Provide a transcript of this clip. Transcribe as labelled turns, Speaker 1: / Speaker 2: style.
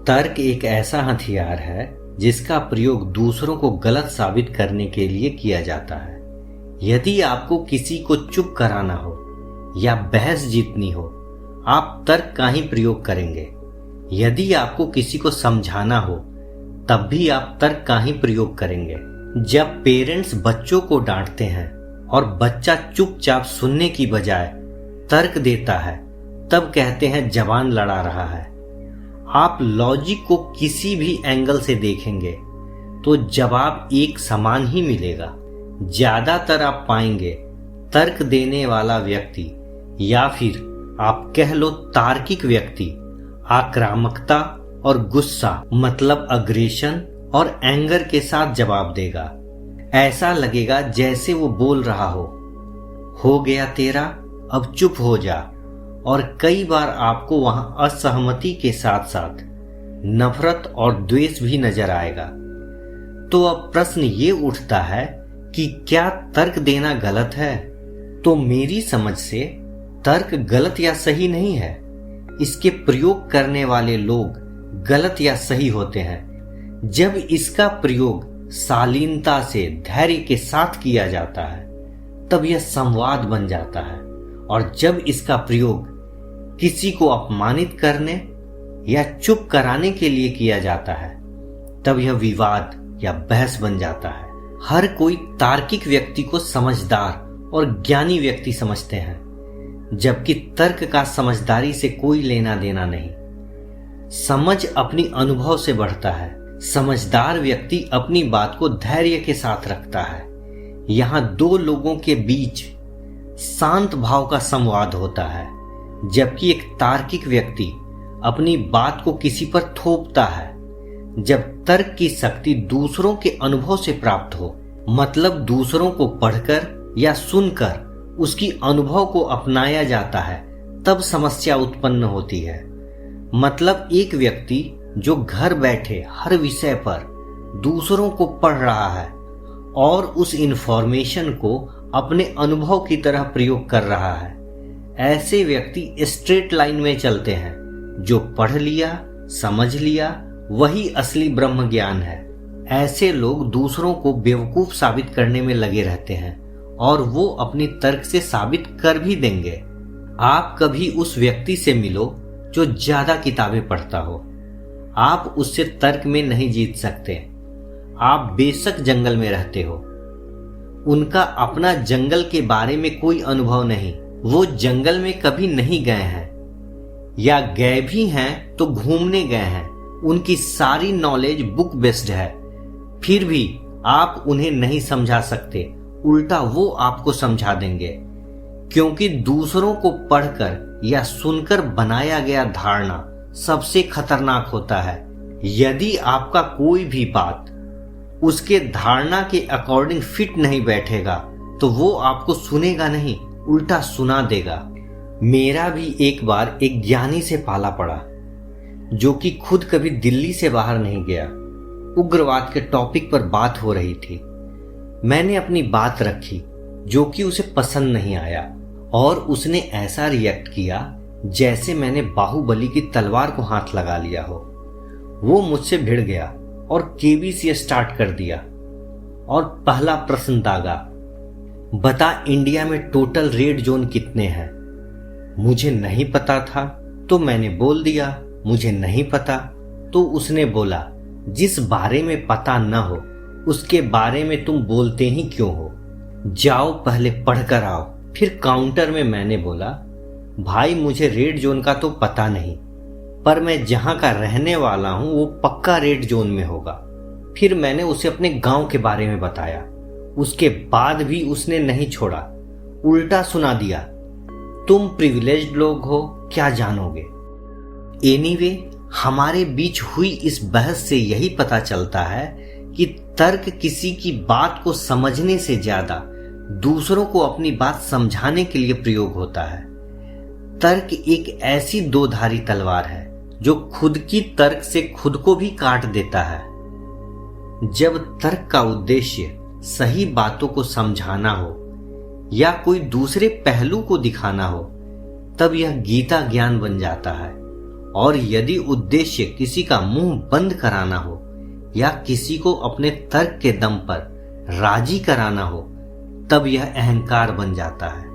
Speaker 1: तर्क एक ऐसा हथियार है जिसका प्रयोग दूसरों को गलत साबित करने के लिए किया जाता है। यदि आपको किसी को चुप कराना हो या बहस जीतनी हो, आप तर्क का ही प्रयोग करेंगे। यदि आपको किसी को समझाना हो, तब भी आप तर्क का ही प्रयोग करेंगे। जब पेरेंट्स बच्चों को डांटते हैं और बच्चा चुपचाप सुनने की बजाय तर्क देता है, तब कहते हैं जबान लड़ा रहा है। आप लॉजिक को किसी भी एंगल से देखेंगे तो जवाब एक समान ही मिलेगा। ज्यादातर आप पाएंगे तर्क देने वाला व्यक्ति या फिर आप कह लो तार्किक व्यक्ति आक्रामकता और गुस्सा मतलब अग्रेशन और एंगर के साथ जवाब देगा। ऐसा लगेगा जैसे वो बोल रहा हो गया तेरा, अब चुप हो जा। और कई बार आपको वहां असहमति के साथ साथ नफरत और द्वेष भी नजर आएगा। तो अब प्रश्न ये उठता है कि क्या तर्क देना गलत है? तो मेरी समझ से तर्क गलत या सही नहीं है। इसके प्रयोग करने वाले लोग गलत या सही होते हैं। जब इसका प्रयोग शालीनता से धैर्य के साथ किया जाता है, तब यह संवाद बन जाता है। और जब इसका प्रयोग किसी को अपमानित करने या चुप कराने के लिए किया जाता है, तब यह विवाद या बहस बन जाता है। हर कोई तार्किक व्यक्ति को समझदार और ज्ञानी व्यक्ति समझते हैं, जबकि तर्क का समझदारी से कोई लेना देना नहीं। समझ अपनी अनुभव से बढ़ता है। समझदार व्यक्ति अपनी बात को धैर्य के साथ रखता है। यहाँ दो लोगों के बीच शांत भाव का संवाद होता है, जबकि एक तार्किक व्यक्ति अपनी बात को किसी पर थोपता है। जब तर्क की शक्ति दूसरों के अनुभव से प्राप्त हो, मतलब दूसरों को पढ़कर या सुनकर उसकी अनुभव को अपनाया जाता है, तब समस्या उत्पन्न होती है। मतलब एक व्यक्ति जो घर बैठे हर विषय पर दूसरों को पढ़ रहा है और उस इंफॉर्मेशन को अपने अनुभव की तरह प्रयोग कर रहा है, ऐसे व्यक्ति स्ट्रेट लाइन में चलते हैं। जो पढ़ लिया, समझ लिया, वही असली ब्रह्म ज्ञान है। ऐसे लोग दूसरों को बेवकूफ साबित करने में लगे रहते हैं और वो अपनी तर्क से साबित कर भी देंगे। आप कभी उस व्यक्ति से मिलो जो ज्यादा किताबें पढ़ता हो, आप उससे तर्क में नहीं जीत सकते। आप बेशक जंगल में रहते हो, उनका अपना जंगल के बारे में कोई अनुभव नहीं। वो जंगल में कभी नहीं गए हैं, या गए भी हैं तो घूमने गए हैं। उनकी सारी नॉलेज बुक बेस्ड है, फिर भी आप उन्हें नहीं समझा सकते। उल्टा वो आपको समझा देंगे, क्योंकि दूसरों को पढ़कर या सुनकर बनाया गया धारणा सबसे खतरनाक होता है। यदि आपका कोई भी बात उसके धारणा के अकॉर्डिंग फिट नहीं बैठेगा, तो वो आपको सुनेगा नहीं, उल्टा सुना देगा। मेरा भी एक बार एक ज्ञानी से पाला पड़ा, जो कि खुद कभी दिल्ली से बाहर नहीं गया। उग्रवाद के टॉपिक पर बात हो रही थी। मैंने अपनी बात रखी, जो कि उसे पसंद नहीं आया, और उसने ऐसा रिएक्ट किया जैसे मैंने बाहुबली की तलवार को हाथ लगा लिया हो। वो मुझसे भिड़ गया और केबीसी स्टार्ट कर दिया। और पहला प्रश्न दागा, बता इंडिया में टोटल रेड जोन कितने हैं? मुझे नहीं पता था, तो मैंने बोल दिया मुझे नहीं पता। तो उसने बोला, जिस बारे में पता न हो उसके बारे में तुम बोलते ही क्यों हो? जाओ पहले पढ़कर आओ। फिर काउंटर में मैंने बोला, भाई मुझे रेड जोन का तो पता नहीं, पर मैं जहां का रहने वाला हूं वो पक्का रेड जोन में होगा। फिर मैंने उसे अपने गांव के बारे में बताया। उसके बाद भी उसने नहीं छोड़ा, उल्टा सुना दिया, तुम प्रिविलेज्ड लोग हो, क्या जानोगे। एनीवे, हमारे बीच हुई इस बहस से यही पता चलता है कि तर्क किसी की बात को समझने से ज्यादा दूसरों को अपनी बात समझाने के लिए प्रयोग होता है। तर्क एक ऐसी दो-धारी तलवार है जो खुद की तर्क से खुद को भी काट देता है। जब तर्क का उद्देश्य सही बातों को समझाना हो या कोई दूसरे पहलू को दिखाना हो, तब यह गीता ज्ञान बन जाता है। और यदि उद्देश्य किसी का मुंह बंद कराना हो या किसी को अपने तर्क के दम पर राजी कराना हो, तब यह अहंकार बन जाता है।